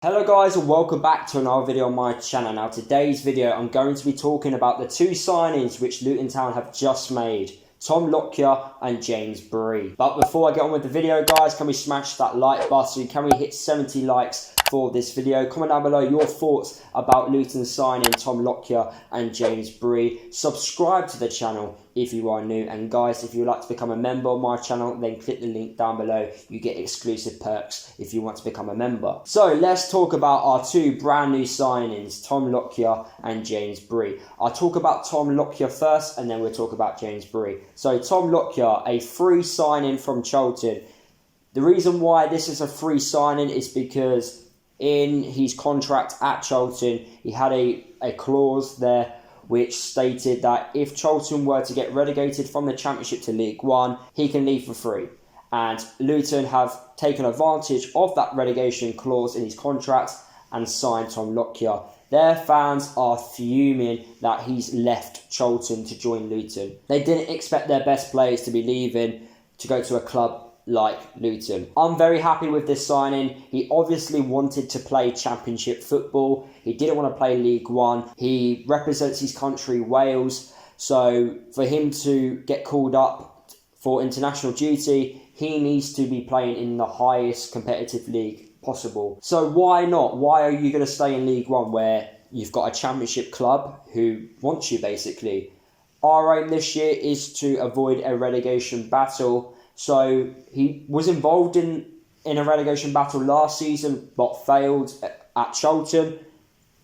Hello guys and welcome back to another video on my channel. Now today's video I'm going to be talking about the two signings which Luton Town have just made. Tom Lockyer and James Bree. But before I get on with the video guys, can we smash that like button? Can we hit 70 likes for this video? Comment down below your thoughts about Luton signing Tom Lockyer and James Bree. Subscribe to the channel if you are new, and guys, if you would like to become a member of my channel, then click the link down below. You get exclusive perks if you want to become a member. So let's talk about our two brand new signings, Tom Lockyer and James Bree. I'll talk about Tom Lockyer first and then we'll talk about James Bree. So Tom Lockyer, a free signing from Charlton. The reason why this is a free signing is because in his contract at Charlton, he had a clause there which stated that if Charlton were to get relegated from the Championship to League One, he can leave for free. And Luton have taken advantage of that relegation clause in his contract and signed Tom Lockyer. Their fans are fuming that he's left Charlton to join Luton. They didn't expect their best players to be leaving to go to a club like Luton. I'm very happy with this signing. He obviously wanted to play Championship football. He didn't want to play League One. He represents his country, Wales. So for him to get called up for international duty, he needs to be playing in the highest competitive league possible. So why not? Why are you going to stay in League One where you've got a Championship club who wants you basically? Our aim this year is to avoid a relegation battle. So he was involved in a relegation battle last season but failed at Charlton.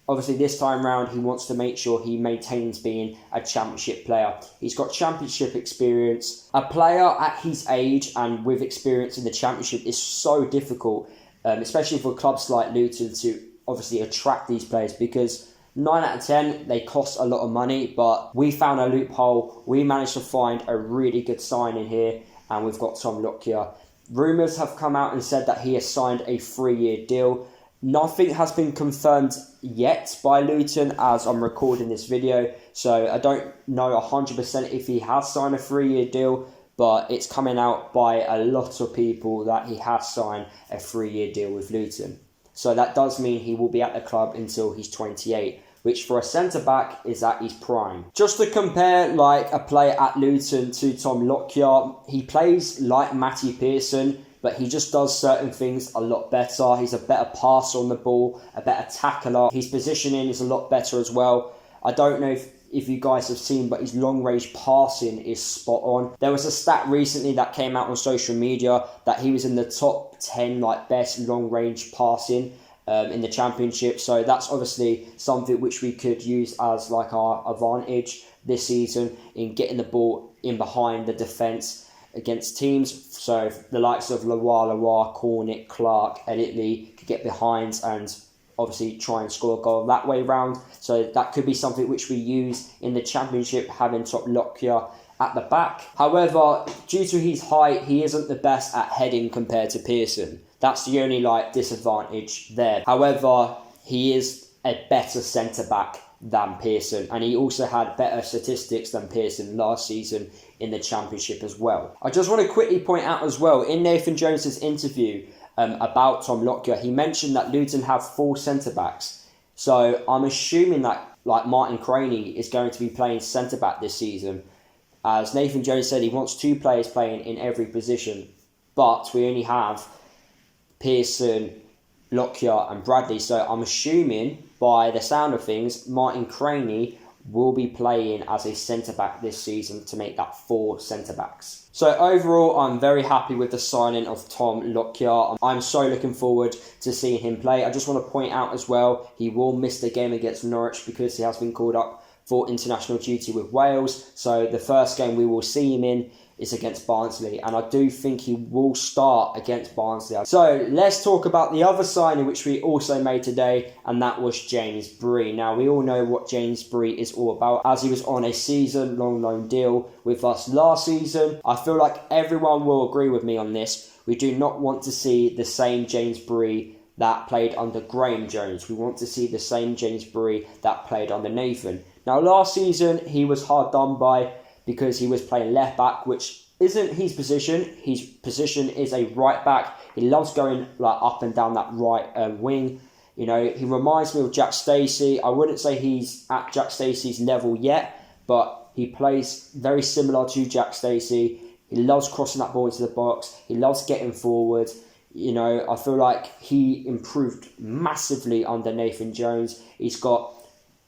Obviously this time round he wants to make sure he maintains being a Championship player. He's got Championship experience. A player at his age and with experience in the Championship is so difficult, especially for clubs like Luton, to obviously attract these players, because 9 out of 10, they cost a lot of money, but we found a loophole. We managed to find a really good signing here, and we've got Tom Lockyer. Rumours have come out and said that he has signed a 3-year deal. Nothing has been confirmed yet by Luton as I'm recording this video, so I don't know 100% if he has signed a 3-year deal, but it's coming out by a lot of people that he has signed a 3-year deal with Luton. So that does mean he will be at the club until he's 28. Which for a centre-back is at his prime. Just to compare like a player at Luton to Tom Lockyer, he plays like Matty Pearson, but he just does certain things a lot better. He's a better passer on the ball, a better tackler. His positioning is a lot better as well. I don't know if you guys have seen, but his long-range passing is spot on. There was a stat recently that came out on social media that he was in the top 10 like best long-range passing in the Championship. So that's obviously something which we could use as like our advantage this season in getting the ball in behind the defence against teams. So the likes of Loire, Cornick, Clark, Elliott Lee could get behind and obviously try and score a goal that way round. So that could be something which we use in the Championship, having Tom Lockyer at the back. However, due to his height, he isn't the best at heading compared to Pearson. That's the only disadvantage there. However, he is a better centre-back than Pearson, and he also had better statistics than Pearson last season in the Championship as well. I just want to quickly point out as well, in Nathan Jones's interview about Tom Lockyer, he mentioned that Luton have 4 centre-backs. So I'm assuming that Martin Craney is going to be playing centre-back this season. As Nathan Jones said, he wants 2 players playing in every position, but we only have Pearson, Lockyer and Bradley. So I'm assuming, by the sound of things, Martin Craney will be playing as a centre-back this season to make that 4 centre-backs. So overall, I'm very happy with the signing of Tom Lockyer. I'm so looking forward to seeing him play. I just want to point out as well, he will miss the game against Norwich because he has been called up for international duty with Wales. So the first game we will see him in is against Barnsley, and I do think he will start against Barnsley. So let's talk about the other signing which we also made today, and that was James Bree. Now we all know what James Bree is all about, as he was on a season-long loan deal with us last season. I feel like everyone will agree with me on this. We do not want to see the same James Bree that played under Graham Jones. We want to see the same James Bree that played under Nathan. Now last season he was hard done by because he was playing left back, which isn't his position. His position is a right back. He loves going up and down that right wing. You know, he reminds me of Jack Stacey. I wouldn't say he's at Jack Stacey's level yet, but he plays very similar to Jack Stacey. He loves crossing that ball into the box. He loves getting forward. You know, I feel like he improved massively under Nathan Jones. He's got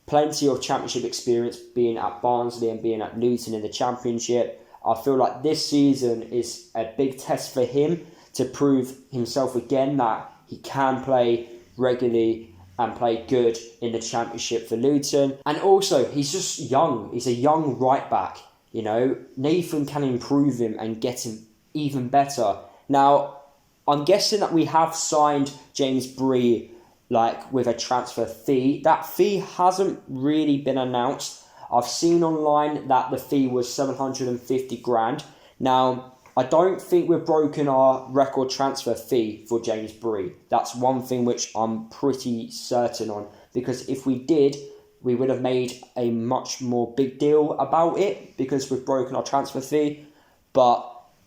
plenty of championship experience being at Barnsley and being at Luton in the championship. I feel like this season is a big test for him to prove himself again that he can play regularly and play good in the championship for Luton. And also, he's just young. He's a young right back. You know, Nathan can improve him and get him even better. Now, I'm guessing that we have signed James Bree like with a transfer fee. That fee hasn't really been announced. I've seen online that the fee was 750 grand. Now, I don't think we've broken our record transfer fee for James Bree. That's one thing which I'm pretty certain on, because if we did, we would have made a much more big deal about it because we've broken our transfer fee. But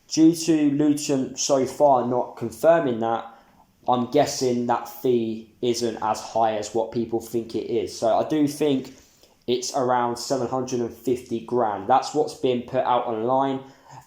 due to Luton so far not confirming that, I'm guessing that fee isn't as high as what people think it is. So I do think it's around 750 grand. That's what's been put out online,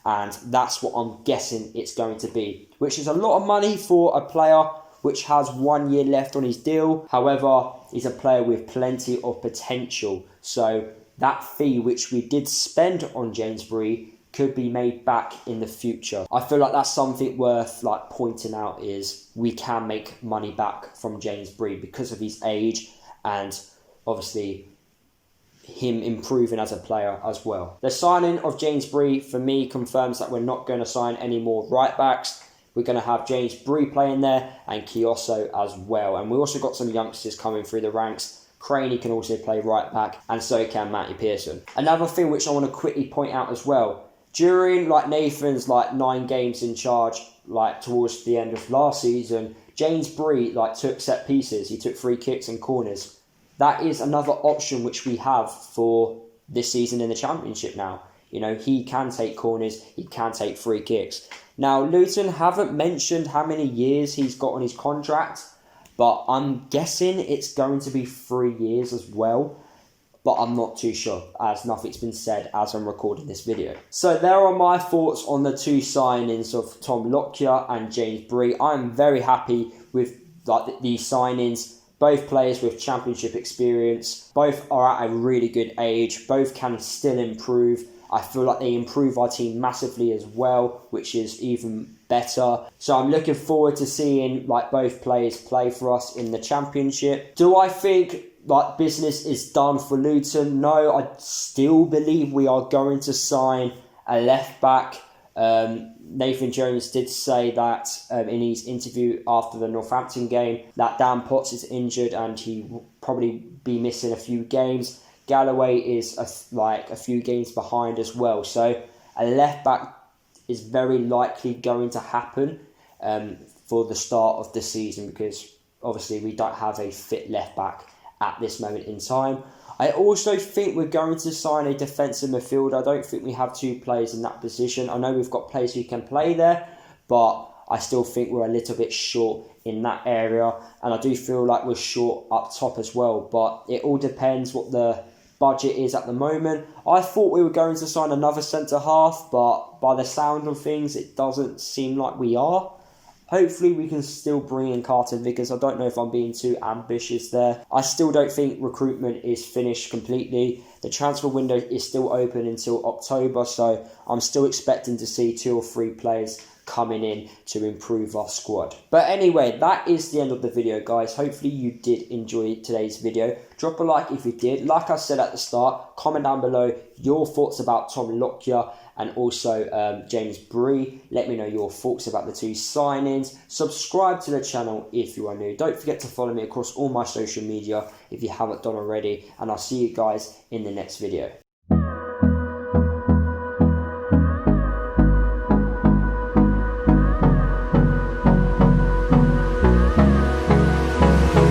and that's what I'm guessing it's going to be, which is a lot of money for a player which has 1 year left on his deal. However, he's a player with plenty of potential. So that fee which we did spend on James Bree could be made back in the future. I feel like that's something worth like pointing out, is we can make money back from James Bree because of his age and obviously him improving as a player as well. The signing of James Bree for me confirms that we're not going to sign any more right backs. We're going to have James Bree playing there and Kioso as well. And we also got some youngsters coming through the ranks. Craney can also play right back, and so can Matty Pearson. Another thing which I want to quickly point out as well, during like Nathan's like 9 games in charge, like towards the end of last season, James Bree like took set pieces. He took free kicks and corners. That is another option which we have for this season in the championship now. You know, he can take corners, he can take free kicks. Now, Luton haven't mentioned how many years he's got on his contract, but I'm guessing it's going to be 3 years as well. But I'm not too sure, as nothing's been said as I'm recording this video. So there are my thoughts on the 2 signings of Tom Lockyer and James Bree. I'm very happy with like these signings. Both players with championship experience. Both are at a really good age. Both can still improve. I feel like they improve our team massively as well, which is even better. So I'm looking forward to seeing like both players play for us in the championship. Do I think like business is done for Luton? No, I still believe we are going to sign a left back. Nathan Jones did say that in his interview after the Northampton game that Dan Potts is injured and he will probably be missing a few games. Galloway is a few games behind as well. So a left back is very likely going to happen for the start of the season, because obviously we don't have a fit left back at this moment in time. I also think we're going to sign a defensive midfielder. I don't think we have 2 players in that position. I know we've got players who can play there, but I still think we're a little bit short in that area. And I do feel like we're short up top as well. But it all depends what the budget is at the moment. I thought we were going to sign another centre-half, but by the sound of things, it doesn't seem like we are. Hopefully we can still bring in Carter Vickers. I don't know if I'm being too ambitious there. I still don't think recruitment is finished completely. The transfer window is still open until October, so I'm still expecting to see 2 or 3 players coming in to improve our squad. But anyway, that is the end of the video, guys. Hopefully you did enjoy today's video. Drop a like if you did. Like I said at the start, comment down below your thoughts about Tom Lockyer and also James Bree. Let me know your thoughts about the 2 signings. Subscribe to the channel if you are new. Don't forget to follow me across all my social media if you haven't done already. And I'll see you guys in the next video.